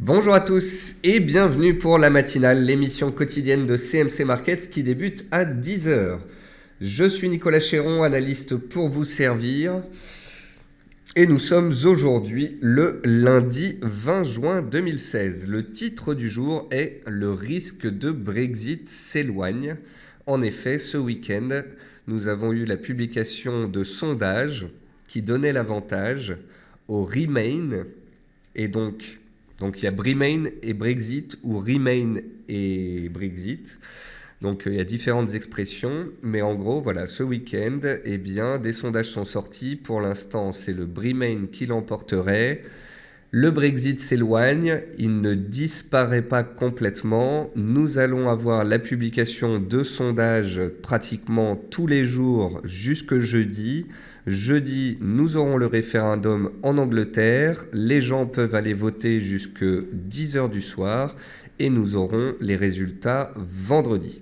Bonjour à tous et bienvenue pour la matinale, l'émission quotidienne de CMC Markets qui débute à 10 heures. Je suis Nicolas Chéron, analyste pour vous servir. Et nous sommes aujourd'hui le lundi 20 juin 2016. Le titre du jour est « Le risque de Brexit s'éloigne ». En effet, ce week-end, nous avons eu la publication de sondages qui donnaient l'avantage au Remain. Et donc il y a Remain et Brexit ou Remain et Brexit. Donc il y a différentes expressions, mais en gros, voilà, ce week-end, eh bien, des sondages sont sortis. Pour l'instant, c'est le Remain qui l'emporterait. Le Brexit s'éloigne, il ne disparaît pas complètement. Nous allons avoir la publication de sondages pratiquement tous les jours jusque jeudi. Jeudi, nous aurons le référendum en Angleterre. Les gens peuvent aller voter jusque 10h du soir et nous aurons les résultats vendredi.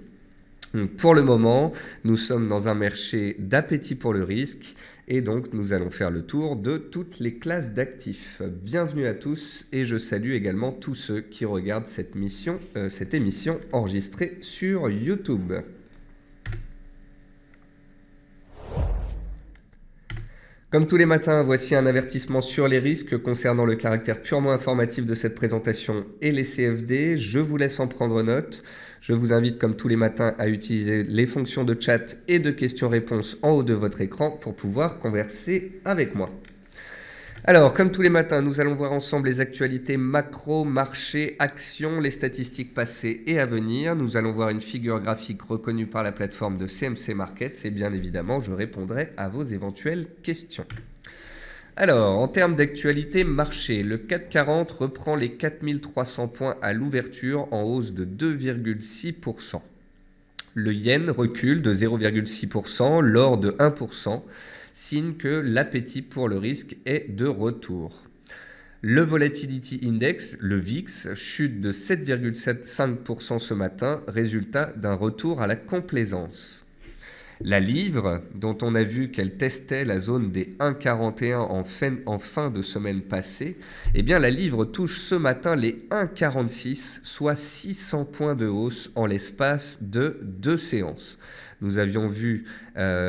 Donc, pour le moment, nous sommes dans un marché d'appétit pour le risque et donc nous allons faire le tour de toutes les classes d'actifs. Bienvenue à tous et je salue également tous ceux qui regardent cette émission enregistrée sur YouTube. Comme tous les matins, voici un avertissement sur les risques concernant le caractère purement informatif de cette présentation et les CFD. Je vous laisse en prendre note. Je vous invite comme tous les matins à utiliser les fonctions de chat et de questions-réponses en haut de votre écran pour pouvoir converser avec moi. Alors, comme tous les matins, nous allons voir ensemble les actualités macro, marché, actions, les statistiques passées et à venir. Nous allons voir une figure graphique reconnue par la plateforme de CMC Markets et bien évidemment, je répondrai à vos éventuelles questions. Alors, en termes d'actualité marché, le CAC 40 reprend les 4300 points à l'ouverture en hausse de 2,6%. Le yen recule de 0,6%, l'or de 1%, signe que l'appétit pour le risque est de retour. Le Volatility Index, le VIX, chute de 7,75% ce matin, résultat d'un retour à la complaisance. La livre, dont on a vu qu'elle testait la zone des 1,41 en fin de semaine passée, eh bien la livre touche ce matin les 1,46, soit 600 points de hausse en l'espace de 2 séances. Nous avions vu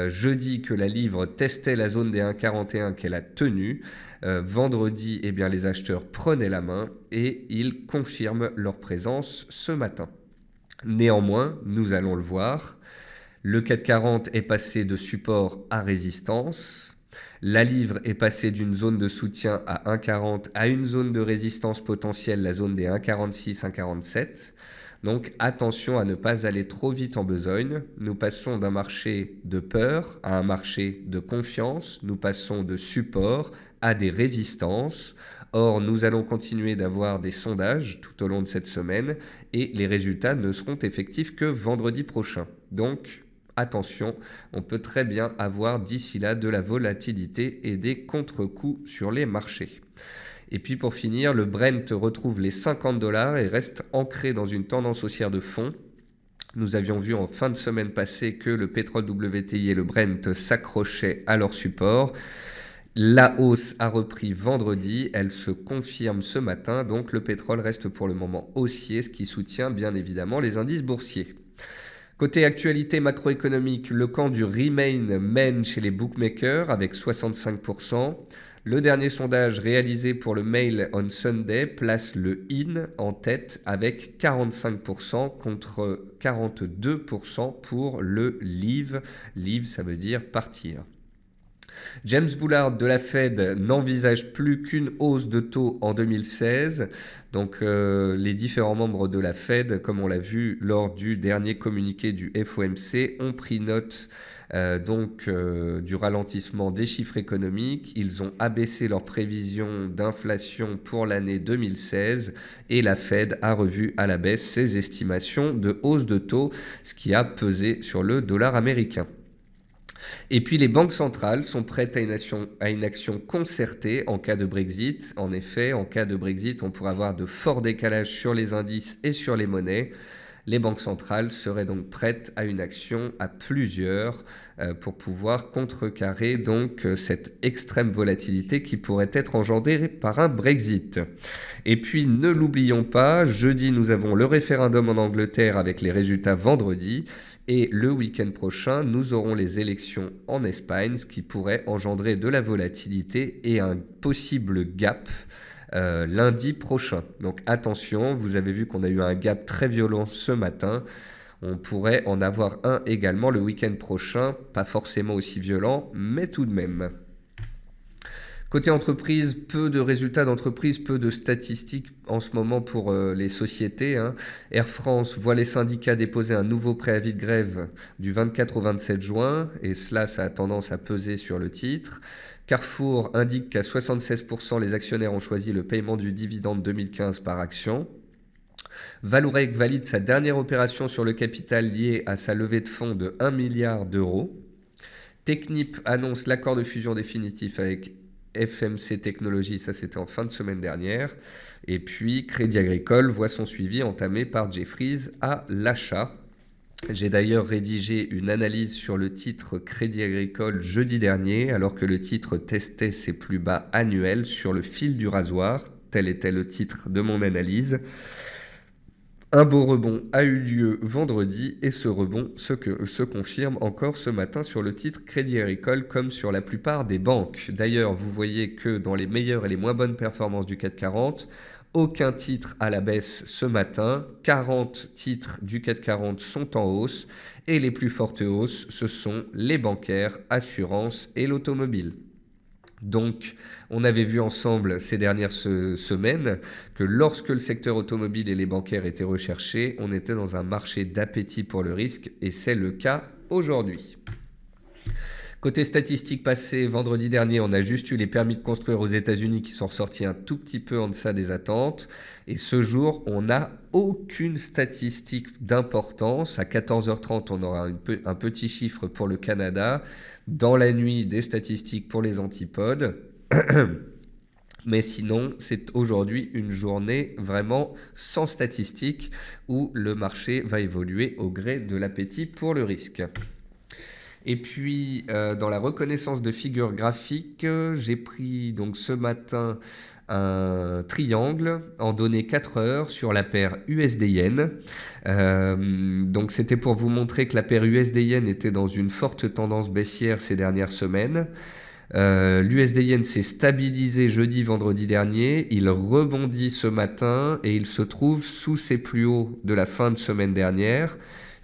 jeudi que la livre testait la zone des 1,41 qu'elle a tenue. Vendredi, eh bien, les acheteurs prenaient la main et ils confirment leur présence ce matin. Néanmoins, nous allons le voir, le CAC 40 est passé de support à résistance. La livre est passée d'une zone de soutien à 1,40 à une zone de résistance potentielle, la zone des 1,46, 1,47. Donc attention à ne pas aller trop vite en besogne. Nous passons d'un marché de peur à un marché de confiance. Nous passons de support à des résistances. Or, nous allons continuer d'avoir des sondages tout au long de cette semaine et les résultats ne seront effectifs que vendredi prochain. Donc, attention, on peut très bien avoir d'ici là de la volatilité et des contre-coups sur les marchés. Et puis pour finir, le Brent retrouve les $50 et reste ancré dans une tendance haussière de fond. Nous avions vu en fin de semaine passée que le pétrole WTI et le Brent s'accrochaient à leur support. La hausse a repris vendredi, elle se confirme ce matin, donc le pétrole reste pour le moment haussier, ce qui soutient bien évidemment les indices boursiers. Côté actualité macroéconomique, le camp du Remain mène chez les bookmakers avec 65%. Le dernier sondage réalisé pour le Mail on Sunday place le IN en tête avec 45% contre 42% pour le Leave. Leave, ça veut dire partir. James Bullard de la Fed n'envisage plus qu'une hausse de taux en 2016. Donc les différents membres de la Fed, comme on l'a vu lors du dernier communiqué du FOMC, ont pris note du ralentissement des chiffres économiques. Ils ont abaissé leurs prévisions d'inflation pour l'année 2016 et la Fed a revu à la baisse ses estimations de hausse de taux, ce qui a pesé sur le dollar américain. Et puis les banques centrales sont prêtes à une action concertée en cas de Brexit. En effet, en cas de Brexit, on pourrait avoir de forts décalages sur les indices et sur les monnaies. Les banques centrales seraient donc prêtes à une action à plusieurs pour pouvoir contrecarrer donc cette extrême volatilité qui pourrait être engendrée par un Brexit. Et puis ne l'oublions pas, jeudi nous avons le référendum en Angleterre avec les résultats vendredi et le week-end prochain nous aurons les élections en Espagne, ce qui pourrait engendrer de la volatilité et un possible gap lundi prochain. Donc attention, vous avez vu qu'on a eu un gap très violent ce matin. On pourrait en avoir un également le week-end prochain, pas forcément aussi violent, mais tout de même. Côté entreprise, peu de résultats d'entreprise, peu de statistiques en ce moment pour les sociétés. Air France voit les syndicats déposer un nouveau préavis de grève du 24 au 27 juin, et cela, ça a tendance à peser sur le titre. Carrefour indique qu'à 76%, les actionnaires ont choisi le paiement du dividende 2015 par action. Vallourec valide sa dernière opération sur le capital liée à sa levée de fonds de 1 milliard d'euros. Technip annonce l'accord de fusion définitif avec FMC Technologies, ça c'était en fin de semaine dernière. Et puis Crédit Agricole voit son suivi entamé par Jefferies à l'achat. J'ai d'ailleurs rédigé une analyse sur le titre Crédit Agricole jeudi dernier, alors que le titre testait ses plus bas annuels sur le fil du rasoir. Tel était le titre de mon analyse. Un beau rebond a eu lieu vendredi et ce rebond se confirme encore ce matin sur le titre Crédit Agricole comme sur la plupart des banques. D'ailleurs, vous voyez que dans les meilleures et les moins bonnes performances du CAC 40, aucun titre à la baisse ce matin, 40 titres du CAC 40 sont en hausse et les plus fortes hausses, ce sont les bancaires, assurances et l'automobile. Donc, on avait vu ensemble ces dernières semaines que lorsque le secteur automobile et les bancaires étaient recherchés, on était dans un marché d'appétit pour le risque et c'est le cas aujourd'hui. Côté statistiques passées, vendredi dernier, on a juste eu les permis de construire aux États-Unis qui sont ressortis un tout petit peu en deçà des attentes. Et ce jour, on n'a aucune statistique d'importance. À 14h30, on aura un petit chiffre pour le Canada. Dans la nuit, des statistiques pour les antipodes. Mais sinon, c'est aujourd'hui une journée vraiment sans statistiques où le marché va évoluer au gré de l'appétit pour le risque. Et puis, dans la reconnaissance de figures graphiques, j'ai pris donc ce matin un triangle en données 4 heures sur la paire USD-Yen. Donc, c'était pour vous montrer que la paire USD-Yen était dans une forte tendance baissière ces dernières semaines. L'USD-Yen s'est stabilisé jeudi, vendredi dernier. Il rebondit ce matin et il se trouve sous ses plus hauts de la fin de semaine dernière.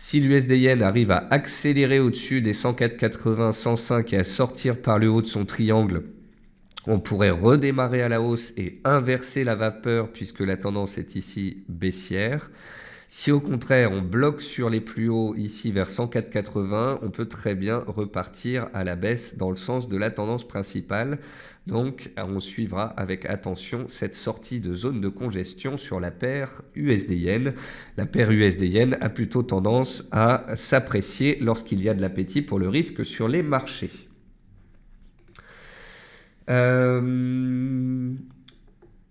Si l'USD-Yen arrive à accélérer au-dessus des 104,80, 105 et à sortir par le haut de son triangle, on pourrait redémarrer à la hausse et inverser la vapeur puisque la tendance est ici baissière. Si au contraire on bloque sur les plus hauts ici vers 104,80, on peut très bien repartir à la baisse dans le sens de la tendance principale. Donc on suivra avec attention cette sortie de zone de congestion sur la paire USD-Yen. La paire USD-Yen a plutôt tendance à s'apprécier lorsqu'il y a de l'appétit pour le risque sur les marchés.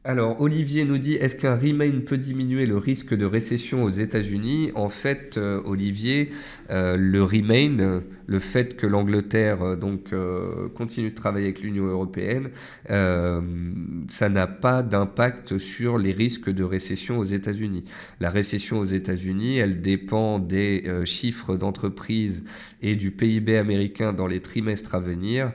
Alors, Olivier nous dit, est-ce qu'un Remain peut diminuer le risque de récession aux États-Unis? En fait, Olivier, le Remain, le fait que l'Angleterre continue de travailler avec l'Union européenne, ça n'a pas d'impact sur les risques de récession aux États-Unis. La récession aux États-Unis, elle dépend des chiffres d'entreprise et du PIB américain dans les trimestres à venir.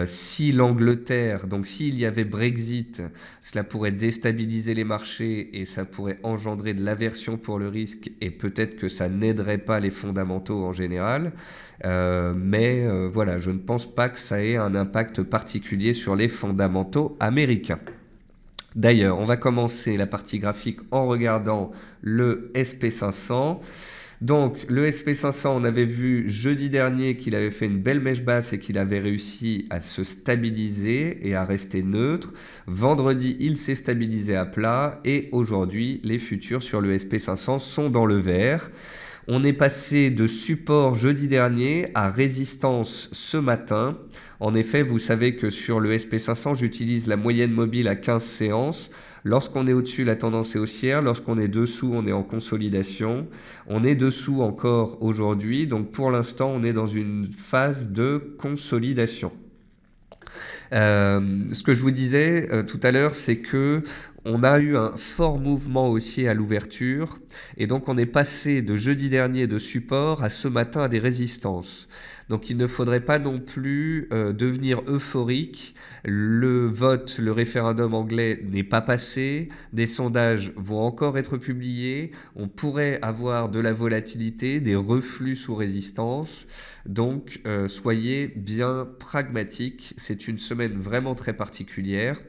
Si l'Angleterre, donc s'il y avait Brexit, cela pourrait déstabiliser les marchés et ça pourrait engendrer de l'aversion pour le risque et peut-être que ça n'aiderait pas les fondamentaux en général. Mais voilà, je ne pense pas que ça ait un impact particulier sur les fondamentaux américains. D'ailleurs, on va commencer la partie graphique en regardant le SP500. Donc, le SP500, on avait vu jeudi dernier qu'il avait fait une belle mèche basse et qu'il avait réussi à se stabiliser et à rester neutre. Vendredi, il s'est stabilisé à plat et aujourd'hui, les futurs sur le SP500 sont dans le vert. On est passé de support jeudi dernier à résistance ce matin. En effet, vous savez que sur le SP500, j'utilise la moyenne mobile à 15 séances. Lorsqu'on est au-dessus, la tendance est haussière. Lorsqu'on est dessous, on est en consolidation. On est dessous encore aujourd'hui. Donc pour l'instant, on est dans une phase de consolidation. Ce que je vous disais tout à l'heure, c'est que on a eu un fort mouvement haussier à l'ouverture et donc on est passé de jeudi dernier de support à ce matin à des résistances. Donc il ne faudrait pas non plus devenir euphorique. Le vote, le référendum anglais n'est pas passé, des sondages vont encore être publiés, on pourrait avoir de la volatilité, des reflux sous résistance. Donc soyez bien pragmatiques, c'est une semaine vraiment très particulière.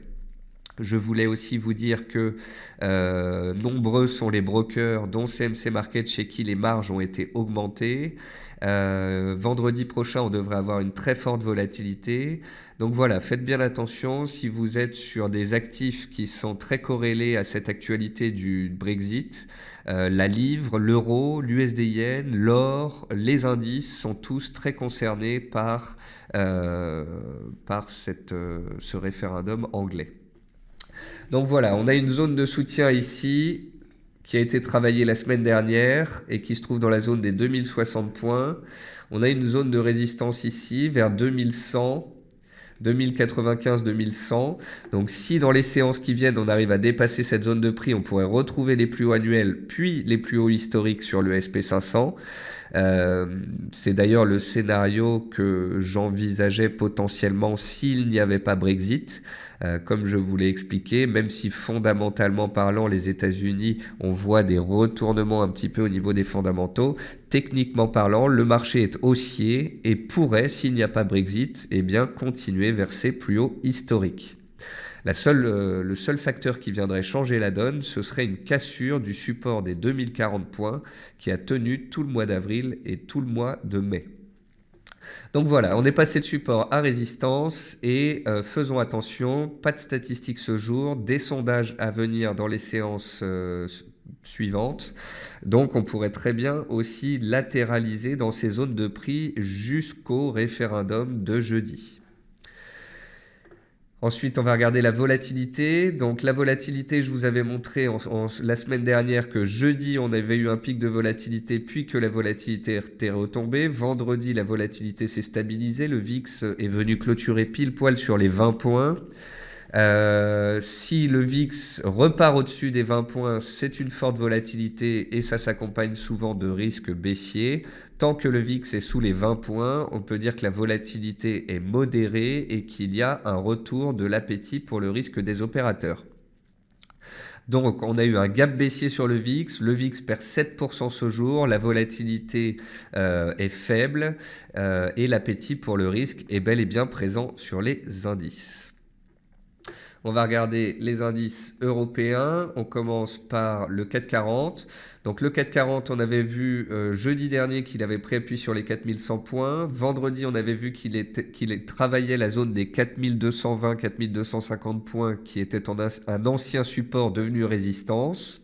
Je voulais aussi vous dire que nombreux sont les brokers, dont CMC Market, chez qui les marges ont été augmentées. Vendredi prochain, on devrait avoir une très forte volatilité. Donc voilà, faites bien attention si vous êtes sur des actifs qui sont très corrélés à cette actualité du Brexit. La livre, l'euro, l'USD-Yen, l'or, les indices sont tous très concernés par ce référendum anglais. Donc voilà, on a une zone de soutien ici qui a été travaillée la semaine dernière et qui se trouve dans la zone des 2060 points. On a une zone de résistance ici vers 2100, 2095, 2100. Donc si dans les séances qui viennent, on arrive à dépasser cette zone de prix, on pourrait retrouver les plus hauts annuels, puis les plus hauts historiques sur le SP500. C'est d'ailleurs le scénario que j'envisageais potentiellement s'il n'y avait pas Brexit. Comme je vous l'ai expliqué, même si fondamentalement parlant, les États-Unis, on voit des retournements un petit peu au niveau des fondamentaux, techniquement parlant, le marché est haussier et pourrait, s'il n'y a pas Brexit, eh bien, continuer vers ses plus hauts historiques. Le seul facteur qui viendrait changer la donne, ce serait une cassure du support des 2040 points qui a tenu tout le mois d'avril et tout le mois de mai. Donc voilà, on est passé de support à résistance et faisons attention, pas de statistiques ce jour, des sondages à venir dans les séances suivantes. Donc on pourrait très bien aussi latéraliser dans ces zones de prix jusqu'au référendum de jeudi. Ensuite, on va regarder la volatilité. Donc la volatilité, je vous avais montré la semaine dernière que jeudi, on avait eu un pic de volatilité, puis que la volatilité était retombée. Vendredi, la volatilité s'est stabilisée. Le VIX est venu clôturer pile poil sur les 20 points. Si le VIX repart au-dessus des 20 points, c'est une forte volatilité et ça s'accompagne souvent de risques baissiers. Tant que le VIX est sous les 20 points, on peut dire que la volatilité est modérée et qu'il y a un retour de l'appétit pour le risque des opérateurs. Donc on a eu un gap baissier sur le VIX perd 7% ce jour, la volatilité est faible et l'appétit pour le risque est bel et bien présent sur les indices. On va regarder les indices européens. On commence par le CAC 40. Donc le CAC 40, on avait vu jeudi dernier qu'il avait préappuyé sur les 4100 points. Vendredi, on avait vu qu'il travaillait la zone des 4220, 4250 points qui était un ancien support devenu résistance.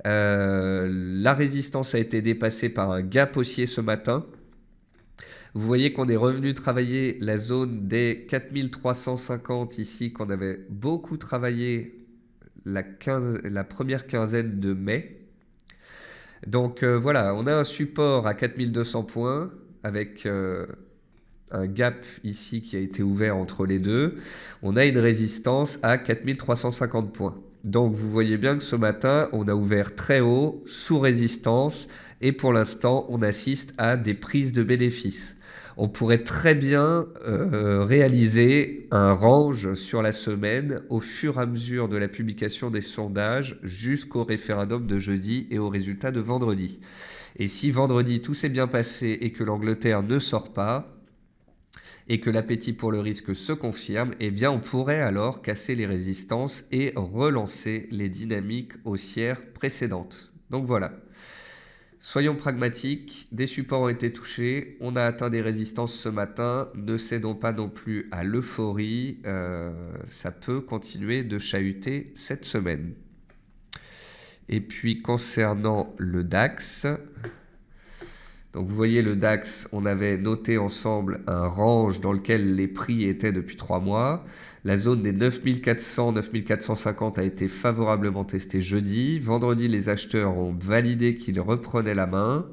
La résistance a été dépassée par un gap haussier ce matin. Vous voyez qu'on est revenu travailler la zone des 4350 ici, qu'on avait beaucoup travaillé la première quinzaine de mai. Donc voilà, on a un support à 4200 points avec un gap ici qui a été ouvert entre les deux. On a une résistance à 4350 points. Donc vous voyez bien que ce matin, on a ouvert très haut, sous résistance, et pour l'instant, on assiste à des prises de bénéfices. On pourrait très bien réaliser un range sur la semaine au fur et à mesure de la publication des sondages jusqu'au référendum de jeudi et aux résultats de vendredi. Et si vendredi tout s'est bien passé et que l'Angleterre ne sort pas, et que l'appétit pour le risque se confirme, eh bien on pourrait alors casser les résistances et relancer les dynamiques haussières précédentes. Donc voilà. Soyons pragmatiques, des supports ont été touchés, on a atteint des résistances ce matin, ne cédons pas non plus à l'euphorie, ça peut continuer de chahuter cette semaine. Et puis concernant le DAX, Donc vous voyez le DAX, on avait noté ensemble un range dans lequel les prix étaient depuis 3 mois. La zone des 9400, 9450 a été favorablement testée jeudi. Vendredi, les acheteurs ont validé qu'ils reprenaient la main.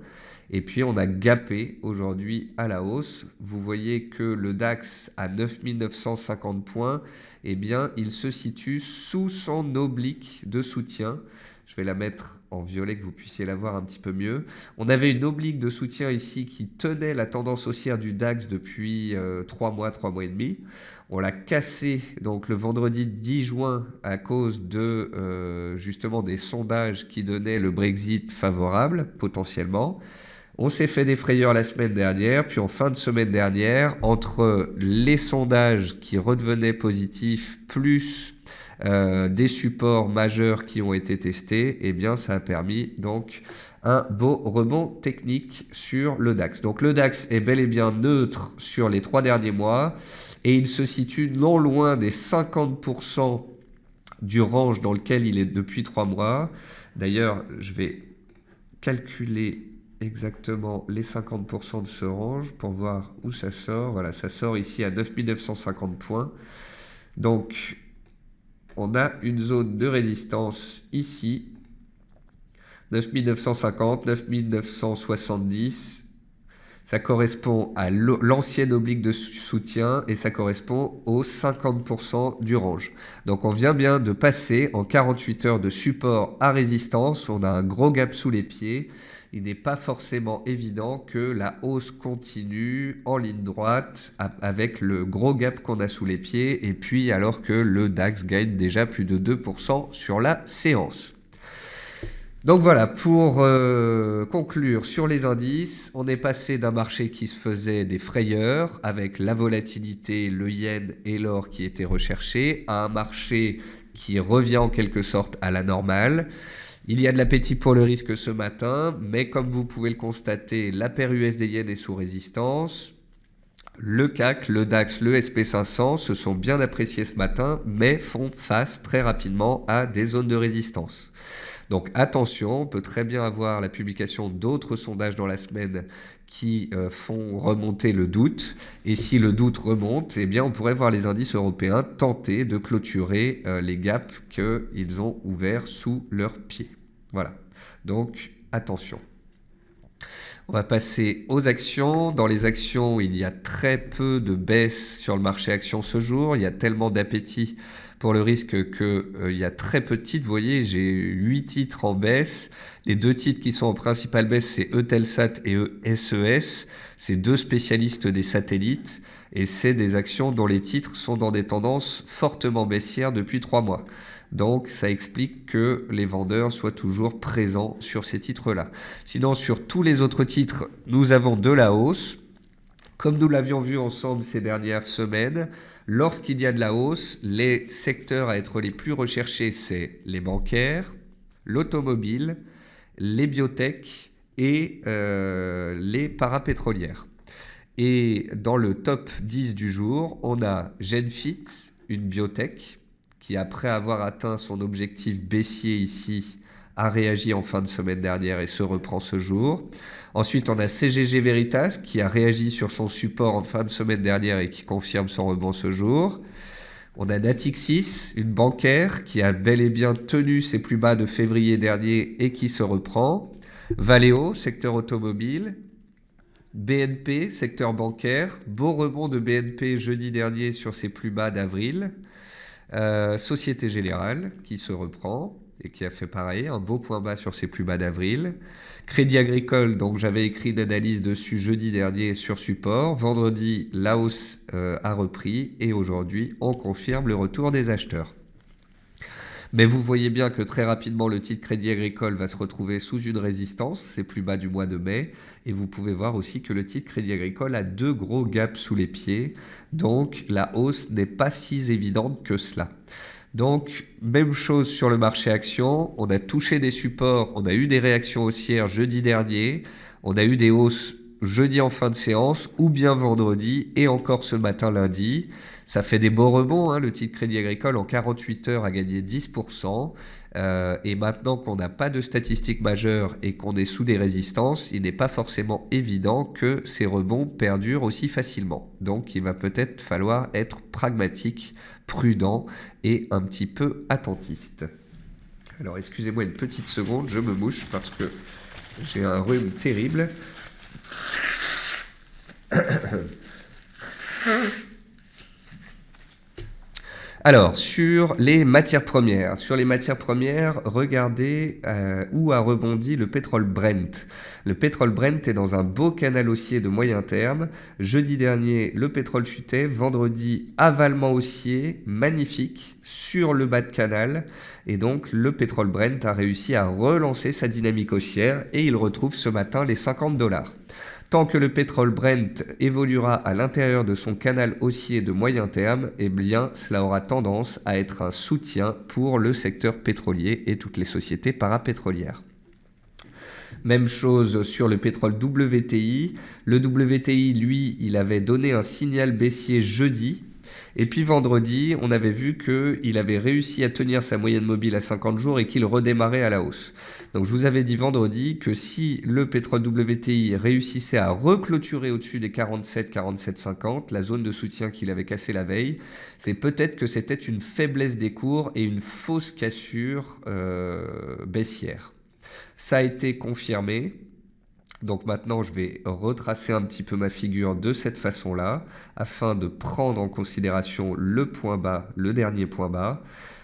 Et puis on a gapé aujourd'hui à la hausse. Vous voyez que le DAX à 9950 points, eh bien il se situe sous son oblique de soutien. Je vais la mettre en violet que vous puissiez la voir un petit peu mieux. On avait une oblique de soutien ici qui tenait la tendance haussière du DAX depuis 3 mois et demi. On l'a cassé donc le vendredi 10 juin à cause de justement des sondages qui donnaient le Brexit favorable potentiellement. On s'est fait des frayeurs la semaine dernière, puis en fin de semaine dernière, entre les sondages qui redevenaient positifs, plus des supports majeurs qui ont été testés, eh bien ça a permis donc un beau rebond technique sur le DAX. Donc le DAX est bel et bien neutre sur les 3 derniers mois, et il se situe non loin des 50% du range dans lequel il est depuis 3 mois. D'ailleurs, je vais calculer exactement les 50% de ce range pour voir où ça sort. Voilà, ça sort ici à 9950 points. Donc, on a une zone de résistance ici, 9950, 9970. Ça correspond à l'ancienne oblique de soutien et ça correspond aux 50% du range. Donc on vient bien de passer en 48 heures de support à résistance. On a un gros gap sous les pieds. Il n'est pas forcément évident que la hausse continue en ligne droite avec le gros gap qu'on a sous les pieds, et puis alors que le DAX gagne déjà plus de 2% sur la séance. Donc voilà, pour conclure sur les indices, on est passé d'un marché qui se faisait des frayeurs avec la volatilité, le yen et l'or qui étaient recherchés, à un marché qui revient en quelque sorte à la normale. Il y a de l'appétit pour le risque ce matin, mais comme vous pouvez le constater, la paire USD-Yen est sous résistance. Le CAC, le DAX, le SP500 se sont bien appréciés ce matin, mais font face très rapidement à des zones de résistance. Donc attention, on peut très bien avoir la publication d'autres sondages dans la semaine qui font remonter le doute. Et si le doute remonte, eh bien on pourrait voir les indices européens tenter de clôturer les gaps qu'ils ont ouverts sous leurs pieds. Voilà, donc attention. On va passer aux actions. Dans les actions, il y a très peu de baisse sur le marché actions ce jour. Il y a tellement d'appétit pour le risque qu'il y a très peu de titres. Vous voyez, j'ai 8 titres en baisse. Les 2 titres qui sont en principale baisse, c'est Eutelsat et SES. C'est 2 spécialistes des satellites. Et c'est des actions dont les titres sont dans des tendances fortement baissières depuis 3 mois. Donc ça explique que les vendeurs soient toujours présents sur ces titres-là. Sinon, sur tous les autres titres, nous avons de la hausse. Comme nous l'avions vu ensemble ces dernières semaines, lorsqu'il y a de la hausse, les secteurs à être les plus recherchés, c'est les bancaires, l'automobile, les biotech et les parapétrolières. Et dans le top 10 du jour, on a Genfit, une biotech, qui après avoir atteint son objectif baissier ici, a réagi en fin de semaine dernière et se reprend ce jour. Ensuite, on a CGG Veritas qui a réagi sur son support en fin de semaine dernière et qui confirme son rebond ce jour. On a Natixis, une bancaire qui a bel et bien tenu ses plus bas de février dernier et qui se reprend. Valeo, secteur automobile. BNP, secteur bancaire. Beau rebond de BNP jeudi dernier sur ses plus bas d'avril. Société Générale qui se reprend et qui a fait pareil, un beau point bas sur ses plus bas d'avril. Crédit Agricole, donc j'avais écrit une analyse dessus jeudi dernier sur support. Vendredi, la hausse a repris et aujourd'hui, on confirme le retour des acheteurs. Mais vous voyez bien que très rapidement, le titre Crédit Agricole va se retrouver sous une résistance, c'est plus bas du mois de mai. Et vous pouvez voir aussi que le titre Crédit Agricole a 2 gros gaps sous les pieds. Donc la hausse n'est pas si évidente que cela. Donc même chose sur le marché action, on a touché des supports, on a eu des réactions haussières jeudi dernier, on a eu des hausses jeudi en fin de séance ou bien vendredi et encore ce matin lundi. Ça fait des beaux rebonds, hein. Le titre Crédit Agricole en 48 heures a gagné 10%. Et maintenant qu'on n'a pas de statistiques majeures et qu'on est sous des résistances, il n'est pas forcément évident que ces rebonds perdurent aussi facilement. Donc il va peut-être falloir être pragmatique, prudent et un petit peu attentiste. Alors excusez-moi une petite seconde, je me mouche parce que j'ai un rhume terrible. Alors, sur les matières premières, regardez où a rebondi le pétrole Brent. Le pétrole Brent est dans un beau canal haussier de moyen terme. Jeudi dernier, le pétrole chutait. Vendredi, avalement haussier, magnifique, sur le bas de canal. Et donc, le pétrole Brent a réussi à relancer sa dynamique haussière et il retrouve ce matin les $50. Tant que le pétrole Brent évoluera à l'intérieur de son canal haussier de moyen terme, eh bien, cela aura tendance à être un soutien pour le secteur pétrolier et toutes les sociétés parapétrolières. Même chose sur le pétrole WTI. Le WTI, lui, il avait donné un signal baissier jeudi. Et puis vendredi, on avait vu qu'il avait réussi à tenir sa moyenne mobile à 50 jours et qu'il redémarrait à la hausse. Donc je vous avais dit vendredi que si le pétrole WTI réussissait à reclôturer au-dessus des 47,50, la zone de soutien qu'il avait cassée la veille, c'est peut-être que c'était une faiblesse des cours et une fausse cassure baissière. Ça a été confirmé. Donc maintenant, je vais retracer un petit peu ma figure de cette façon-là, afin de prendre en considération le point bas, le dernier point bas.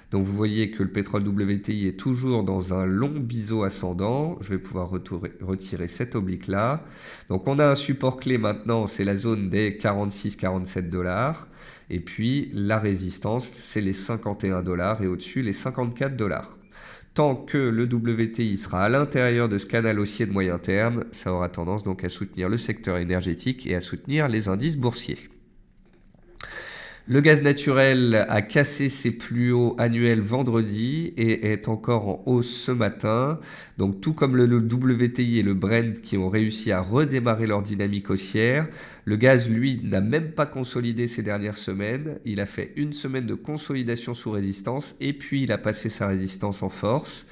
Donc vous voyez que le pétrole WTI est toujours dans un long biseau ascendant. Je vais pouvoir retirer cet oblique-là. Donc on a un support clé maintenant, c'est la zone des 46-47 $. Et puis la résistance, c'est les 51 $ et au-dessus les 54 $. Tant que le WTI sera à l'intérieur de ce canal haussier de moyen terme, ça aura tendance donc à soutenir le secteur énergétique et à soutenir les indices boursiers. Le gaz naturel a cassé ses plus hauts annuels vendredi et est encore en hausse ce matin. Donc tout comme le WTI et le Brent qui ont réussi à redémarrer leur dynamique haussière, le gaz, lui, n'a même pas consolidé ces dernières semaines. Il a fait une semaine de consolidation sous résistance et puis il a passé sa résistance en force.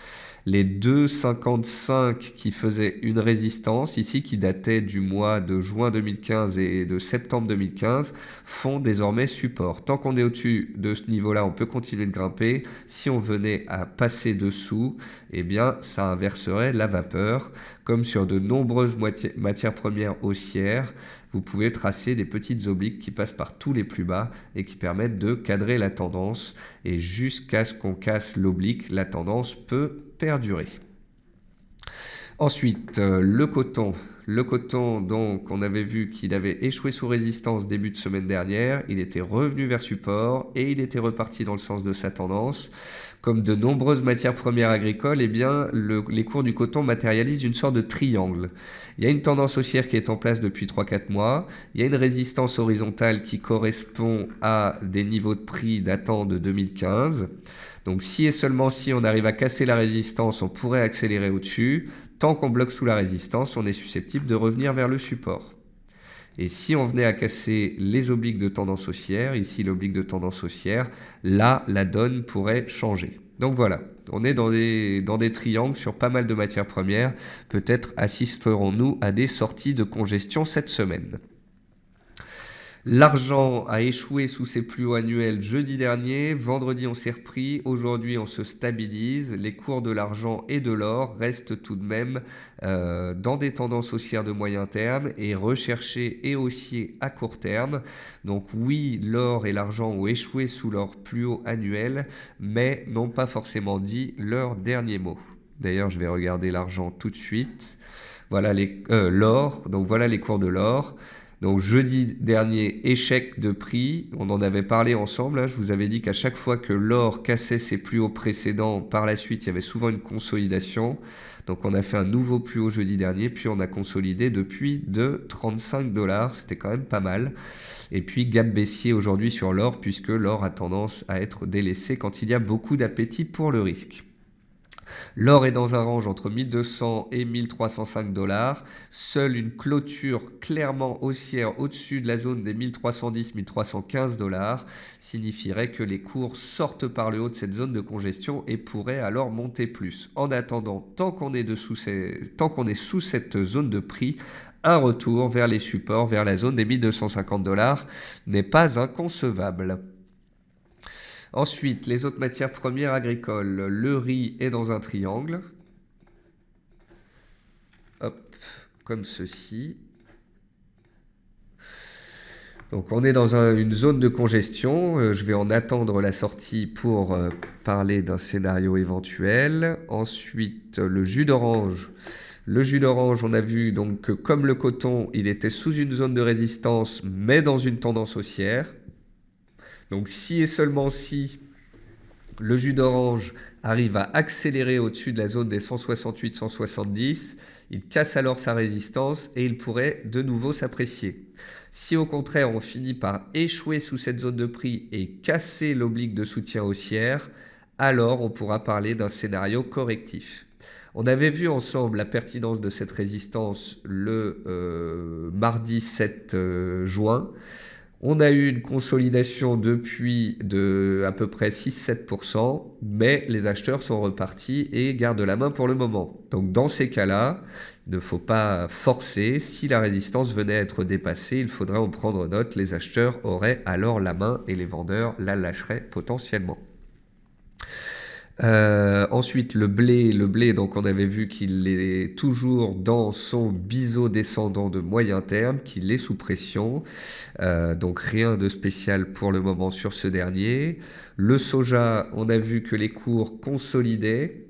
Les 2,55 qui faisaient une résistance, ici qui datait du mois de juin 2015 et de septembre 2015, font désormais support. Tant qu'on est au-dessus de ce niveau-là, on peut continuer de grimper. Si on venait à passer dessous, eh bien, ça inverserait la vapeur. Comme sur de nombreuses matières premières haussières, vous pouvez tracer des petites obliques qui passent par tous les plus bas et qui permettent de cadrer la tendance. Et jusqu'à ce qu'on casse l'oblique, la tendance peut perdurer. Ensuite, le coton. Le coton, donc, on avait vu qu'il avait échoué sous résistance début de semaine dernière. Il était revenu vers support et il était reparti dans le sens de sa tendance. Comme de nombreuses matières premières agricoles, eh bien, les cours du coton matérialisent une sorte de triangle. Il y a une tendance haussière qui est en place depuis 3-4 mois. Il y a une résistance horizontale qui correspond à des niveaux de prix datant de 2015. Donc si et seulement si on arrive à casser la résistance, on pourrait accélérer au-dessus. Tant qu'on bloque sous la résistance, on est susceptible de revenir vers le support. Et si on venait à casser les obliques de tendance haussière, ici l'oblique de tendance haussière, là, la donne pourrait changer. Donc voilà, on est dans des triangles sur pas mal de matières premières. Peut-être assisterons-nous à des sorties de congestion cette semaine. L'argent a échoué sous ses plus hauts annuels jeudi dernier. Vendredi, on s'est repris. Aujourd'hui, on se stabilise. Les cours de l'argent et de l'or restent tout de même dans des tendances haussières de moyen terme et recherchés et haussiers à court terme. Donc oui, l'or et l'argent ont échoué sous leur plus haut annuel, mais n'ont pas forcément dit leur dernier mot. D'ailleurs, je vais regarder l'argent tout de suite. Voilà l'or. Donc voilà les cours de l'or. Donc jeudi dernier, échec de prix, on en avait parlé ensemble, hein. Je vous avais dit qu'à chaque fois que l'or cassait ses plus hauts précédents, par la suite il y avait souvent une consolidation. Donc on a fait un nouveau plus haut jeudi dernier, puis on a consolidé depuis de 35 $, c'était quand même pas mal. Et puis gap baissier aujourd'hui sur l'or, puisque l'or a tendance à être délaissé quand il y a beaucoup d'appétit pour le risque. L'or est dans un range entre 1200 et 1305 dollars. Seule une clôture clairement haussière au-dessus de la zone des 1310-1315 dollars signifierait que les cours sortent par le haut de cette zone de congestion et pourraient alors monter plus. En attendant, tant qu'on est sous cette zone de prix, un retour vers les supports, vers la zone des 1250 dollars n'est pas inconcevable. Ensuite, les autres matières premières agricoles. Le riz est dans un triangle. Hop, comme ceci. Donc on est dans une zone de congestion. Je vais en attendre la sortie pour parler d'un scénario éventuel. Ensuite, le jus d'orange. Le jus d'orange, on a vu donc que comme le coton, il était sous une zone de résistance, mais dans une tendance haussière. Donc si et seulement si le jus d'orange arrive à accélérer au-dessus de la zone des 168-170, il casse alors sa résistance et il pourrait de nouveau s'apprécier. Si au contraire on finit par échouer sous cette zone de prix et casser l'oblique de soutien haussière, alors on pourra parler d'un scénario correctif. On avait vu ensemble la pertinence de cette résistance le mardi 7 juin. On a eu une consolidation depuis de à peu près 6-7%, mais les acheteurs sont repartis et gardent la main pour le moment. Donc dans ces cas-là, il ne faut pas forcer. Si la résistance venait à être dépassée, il faudrait en prendre note. Les acheteurs auraient alors la main et les vendeurs la lâcheraient potentiellement. Ensuite, le blé, donc on avait vu qu'il est toujours dans son biseau descendant de moyen terme, qu'il est sous pression. Donc rien de spécial pour le moment sur ce dernier. Le soja, on a vu que les cours consolidaient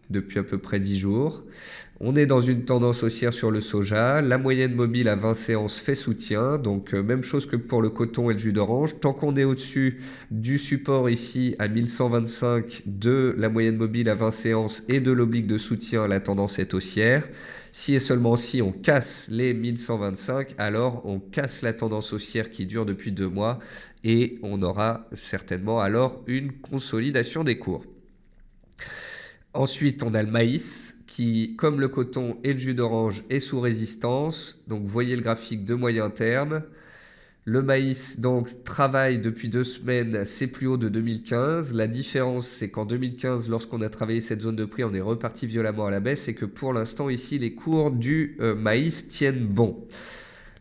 depuis à peu près 10 jours. On est dans une tendance haussière sur le soja. La moyenne mobile à 20 séances fait soutien. Donc même chose que pour le coton et le jus d'orange. Tant qu'on est au-dessus du support ici à 1125 de la moyenne mobile à 20 séances et de l'oblique de soutien, la tendance est haussière. Si et seulement si on casse les 1125, alors on casse la tendance haussière qui dure depuis 2 mois et on aura certainement alors une consolidation des cours. Ensuite, on a le maïs qui, comme le coton et le jus d'orange, est sous résistance. Donc, vous voyez le graphique de moyen terme. Le maïs, donc, travaille depuis 2 semaines ses plus hauts de 2015. La différence, c'est qu'en 2015, lorsqu'on a travaillé cette zone de prix, on est reparti violemment à la baisse et que pour l'instant, ici, les cours du maïs tiennent bon.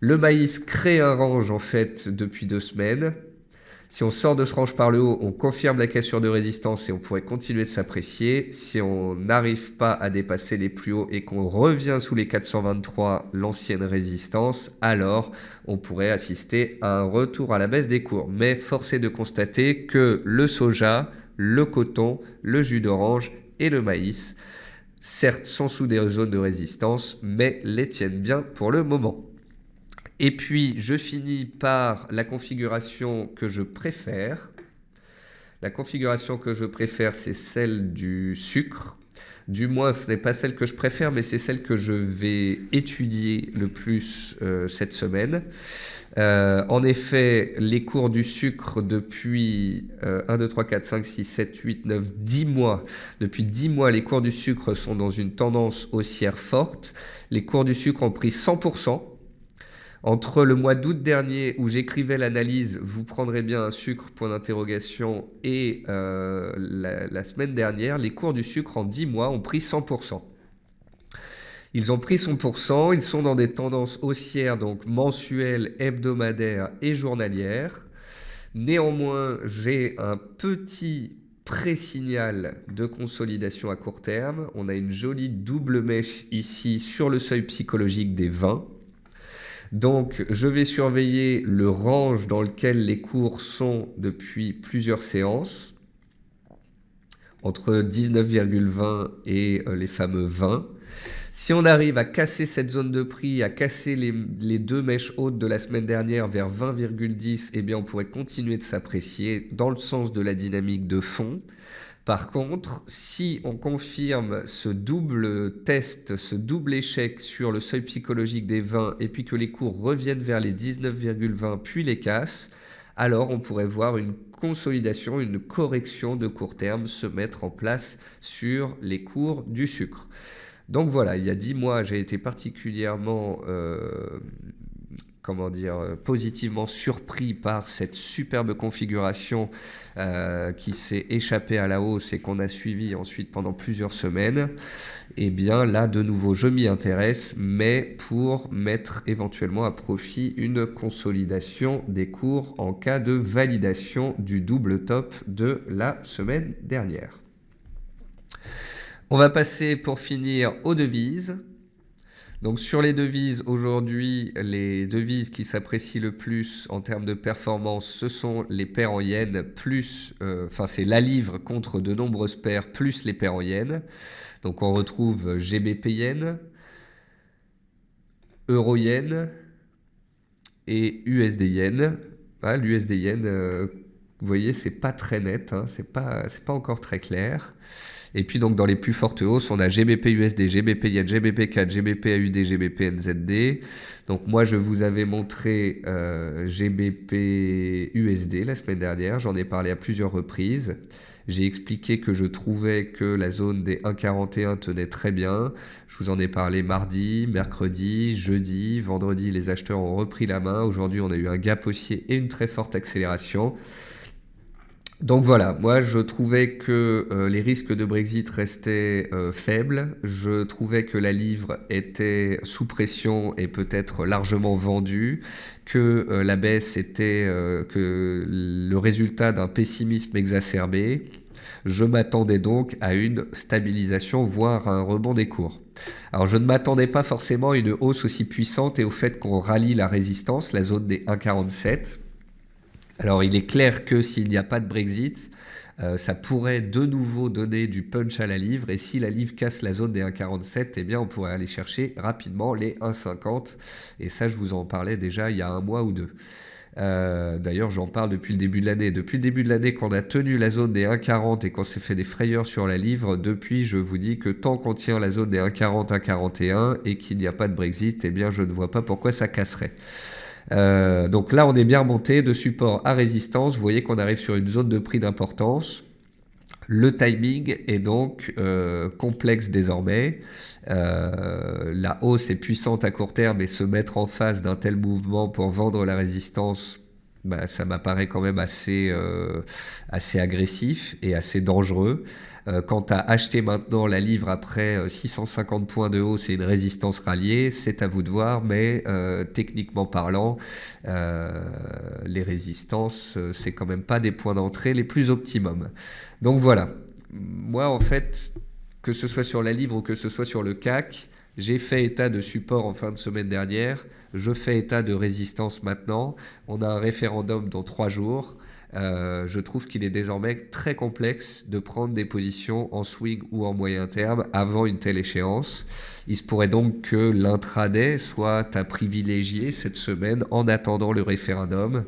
Le maïs crée un range, en fait, depuis 2 semaines. Si on sort de ce range par le haut, on confirme la cassure de résistance et on pourrait continuer de s'apprécier. Si on n'arrive pas à dépasser les plus hauts et qu'on revient sous les 423, l'ancienne résistance, alors on pourrait assister à un retour à la baisse des cours. Mais force est de constater que le soja, le coton, le jus d'orange et le maïs, certes sont sous des zones de résistance, mais les tiennent bien pour le moment. Et puis, je finis par la configuration que je préfère. La configuration que je préfère, c'est celle du sucre. Du moins, ce n'est pas celle que je préfère, mais c'est celle que je vais étudier le plus cette semaine. En effet, les cours du sucre depuis 1, 2, 3, 4, 5, 6, 7, 8, 9, 10 mois. Depuis 10 mois, les cours du sucre sont dans une tendance haussière forte. Les cours du sucre ont pris 100%. Entre le mois d'août dernier où j'écrivais l'analyse, vous prendrez bien un sucre, point d'interrogation, et la semaine dernière, les cours du sucre en 10 mois ont pris 100%. Ils ont pris 100%, ils sont dans des tendances haussières, donc mensuelles, hebdomadaires et journalières. Néanmoins, j'ai un petit pré-signal de consolidation à court terme. On a une jolie double mèche ici sur le seuil psychologique des 20. Donc, je vais surveiller le range dans lequel les cours sont depuis plusieurs séances, entre 19,20 et les fameux 20. Si on arrive à casser cette zone de prix, à casser les 2 mèches hautes de la semaine dernière vers 20,10, eh bien on pourrait continuer de s'apprécier dans le sens de la dynamique de fond. Par contre, si on confirme ce double test, ce double échec sur le seuil psychologique des 20 et puis que les cours reviennent vers les 19,20 puis les cassent, alors on pourrait voir une consolidation, une correction de court terme se mettre en place sur les cours du sucre. Donc voilà, il y a 10 mois, j'ai été particulièrement comment dire, positivement surpris par cette superbe configuration qui s'est échappée à la hausse et qu'on a suivi ensuite pendant plusieurs semaines. Et bien là, de nouveau, je m'y intéresse, mais pour mettre éventuellement à profit une consolidation des cours en cas de validation du double top de la semaine dernière. On va passer pour finir aux devises. Donc sur les devises, aujourd'hui, les devises qui s'apprécient le plus en termes de performance, ce sont les paires en yens, plus, c'est la livre contre de nombreuses paires, plus les paires en yens. Donc on retrouve GBP yen, Euro yen et USD yen. Ah, l'USD yen, vous voyez, c'est pas très net, hein, c'est pas encore très clair. Et puis donc dans les plus fortes hausses, on a GBP USD, GBP Yen, GBP CAD, GBP AUD, GBP NZD. Donc moi je vous avais montré GBP USD la semaine dernière, j'en ai parlé à plusieurs reprises. J'ai expliqué que je trouvais que la zone des 1,41 tenait très bien. Je vous en ai parlé mardi, mercredi, jeudi, vendredi, les acheteurs ont repris la main. Aujourd'hui, on a eu un gap haussier et une très forte accélération. Donc voilà, moi je trouvais que les risques de Brexit restaient faibles, je trouvais que la livre était sous pression et peut-être largement vendue, que la baisse était que le résultat d'un pessimisme exacerbé. Je m'attendais donc à une stabilisation, voire à un rebond des cours. Alors je ne m'attendais pas forcément à une hausse aussi puissante et au fait qu'on rallie la résistance, la zone des 1,47. Alors il est clair que s'il n'y a pas de Brexit, ça pourrait de nouveau donner du punch à la livre, et si la livre casse la zone des 1,47, eh bien on pourrait aller chercher rapidement les 1,50, et ça je vous en parlais déjà il y a un mois ou deux. D'ailleurs j'en parle depuis le début de l'année. Depuis le début de l'année qu'on a tenu la zone des 1,40 et qu'on s'est fait des frayeurs sur la livre, depuis je vous dis que tant qu'on tient la zone des 1,40, 1,41 et qu'il n'y a pas de Brexit, eh bien je ne vois pas pourquoi ça casserait. Donc là on est bien remonté de support à résistance, vous voyez qu'on arrive sur une zone de prix d'importance. Le timing est donc complexe désormais. La hausse est puissante à court terme et se mettre en face d'un tel mouvement pour vendre la résistance, ça m'apparaît quand même assez agressif et assez dangereux. Quant à acheter maintenant la livre après 650 points de hausse et une résistance ralliée, c'est à vous de voir, mais techniquement parlant, les résistances, c'est quand même pas des points d'entrée les plus optimums. Donc voilà, moi en fait, que ce soit sur la livre ou que ce soit sur le CAC, j'ai fait état de support en fin de semaine dernière, je fais état de résistance maintenant, on a un référendum dans 3 jours. Je trouve qu'il est désormais très complexe de prendre des positions en swing ou en moyen terme avant une telle échéance. Il se pourrait donc que l'intraday soit à privilégier cette semaine en attendant le référendum.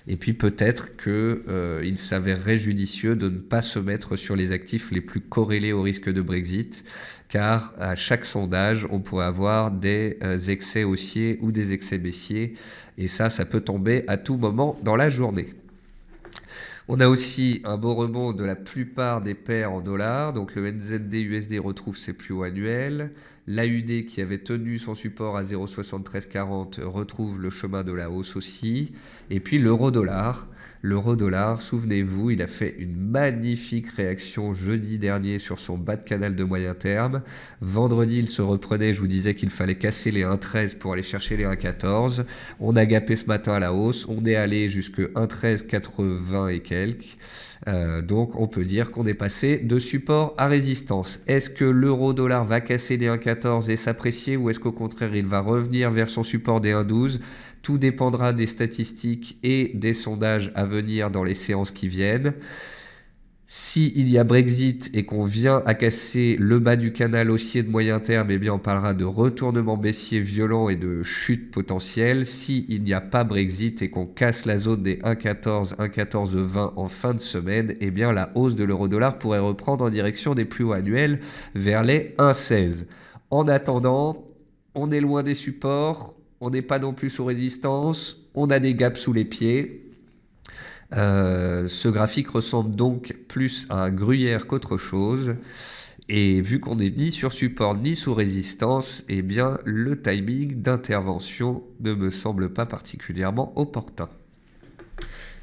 Et puis peut-être qu'il s'avérerait judicieux de ne pas se mettre sur les actifs les plus corrélés au risque de Brexit, car à chaque sondage, on pourrait avoir des excès haussiers ou des excès baissiers. Et ça peut tomber à tout moment dans la journée. On a aussi un beau rebond de la plupart des paires en dollars. Donc le NZD-USD retrouve ses plus hauts annuels. L'AUD qui avait tenu son support à 0,7340 retrouve le chemin de la hausse aussi. Et puis l'euro-dollar. L'euro-dollar, souvenez-vous, il a fait une magnifique réaction jeudi dernier sur son bas de canal de moyen terme. Vendredi, il se reprenait, je vous disais qu'il fallait casser les 1,13 pour aller chercher les 1,14. On a gapé ce matin à la hausse, on est allé jusque 1,1380 et quelques. Donc on peut dire qu'on est passé de support à résistance. Est-ce que l'euro-dollar va casser les 1,14 et s'apprécier, ou est-ce qu'au contraire il va revenir vers son support des 1,12 ? Tout dépendra des statistiques et des sondages à venir dans les séances qui viennent. S'il y a Brexit et qu'on vient à casser le bas du canal haussier de moyen terme, eh bien on parlera de retournement baissier violent et de chute potentielle. S'il n'y a pas Brexit et qu'on casse la zone des 1,14, 1,1420 en fin de semaine, eh bien la hausse de l'euro-dollar pourrait reprendre en direction des plus hauts annuels vers les 1,16. En attendant, on est loin des supports, on n'est pas non plus sous résistance, on a des gaps sous les pieds. Ce graphique ressemble donc plus à un gruyère qu'autre chose. Et vu qu'on n'est ni sur support ni sous résistance, eh bien le timing d'intervention ne me semble pas particulièrement opportun.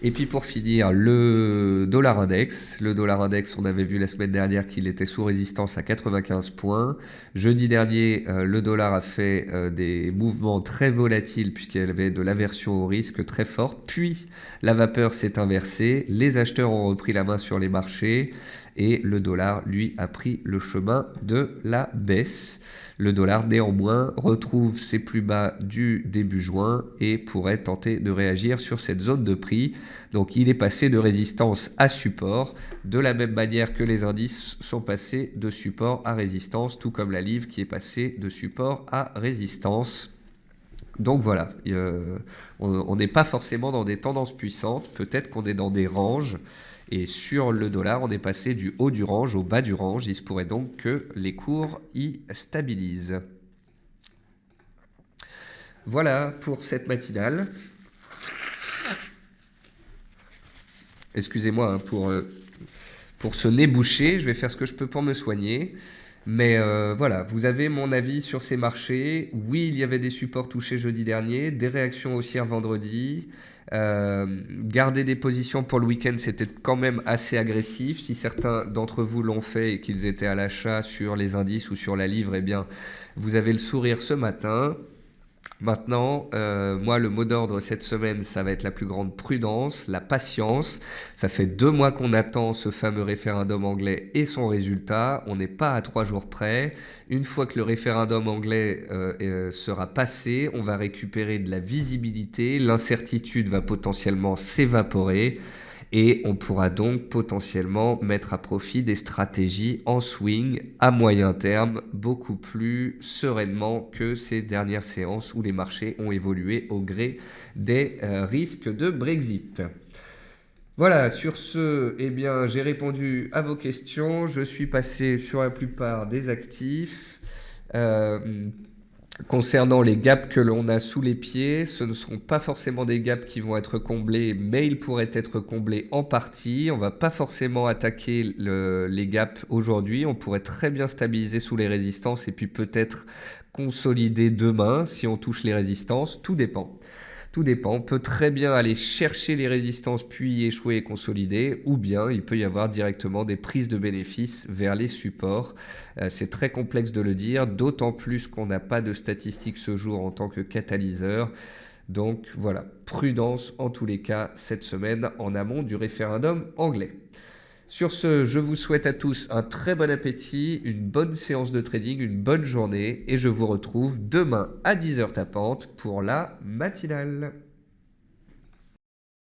Et puis pour finir, le dollar index. Le dollar index, on avait vu la semaine dernière qu'il était sous résistance à 95 points. Jeudi dernier, le dollar a fait des mouvements très volatiles puisqu'il y avait de l'aversion au risque très forte. Puis la vapeur s'est inversée, les acheteurs ont repris la main sur les marchés et le dollar, lui, a pris le chemin de la baisse. Le dollar, néanmoins, retrouve ses plus bas du début juin et pourrait tenter de réagir sur cette zone de prix. Donc il est passé de résistance à support, de la même manière que les indices sont passés de support à résistance, tout comme la livre qui est passée de support à résistance. Donc voilà, on n'est pas forcément dans des tendances puissantes, peut-être qu'on est dans des ranges. Et sur le dollar, on est passé du haut du range au bas du range. Il se pourrait donc que les cours y stabilisent. Voilà pour cette matinale. Excusez-moi pour ce nez bouché. Je vais faire ce que je peux pour me soigner. Mais voilà, vous avez mon avis sur ces marchés. Oui, il y avait des supports touchés jeudi dernier, des réactions haussières vendredi. Garder des positions pour le week-end, c'était quand même assez agressif. Si certains d'entre vous l'ont fait et qu'ils étaient à l'achat sur les indices ou sur la livre, eh bien, vous avez le sourire ce matin. Maintenant, moi, le mot d'ordre cette semaine, ça va être la plus grande prudence, la patience. Ça fait 2 mois qu'on attend ce fameux référendum anglais et son résultat. On n'est pas à 3 jours près. Une fois que le référendum anglais sera passé, on va récupérer de la visibilité. L'incertitude va potentiellement s'évaporer. Et on pourra donc potentiellement mettre à profit des stratégies en swing à moyen terme beaucoup plus sereinement que ces dernières séances où les marchés ont évolué au gré des risques de Brexit. Voilà, sur ce, eh bien, j'ai répondu à vos questions. Je suis passé sur la plupart des actifs. Concernant les gaps que l'on a sous les pieds, ce ne seront pas forcément des gaps qui vont être comblés, mais ils pourraient être comblés en partie. On ne va pas forcément attaquer les gaps aujourd'hui. On pourrait très bien stabiliser sous les résistances et puis peut-être consolider demain si on touche les résistances. Tout dépend. Tout dépend. On peut très bien aller chercher les résistances puis échouer et consolider, ou bien il peut y avoir directement des prises de bénéfices vers les supports. C'est très complexe de le dire, d'autant plus qu'on n'a pas de statistiques ce jour en tant que catalyseur. Donc voilà, prudence en tous les cas cette semaine en amont du référendum anglais. Sur ce, je vous souhaite à tous un très bon appétit, une bonne séance de trading, une bonne journée et je vous retrouve demain à 10h tapante pour la matinale.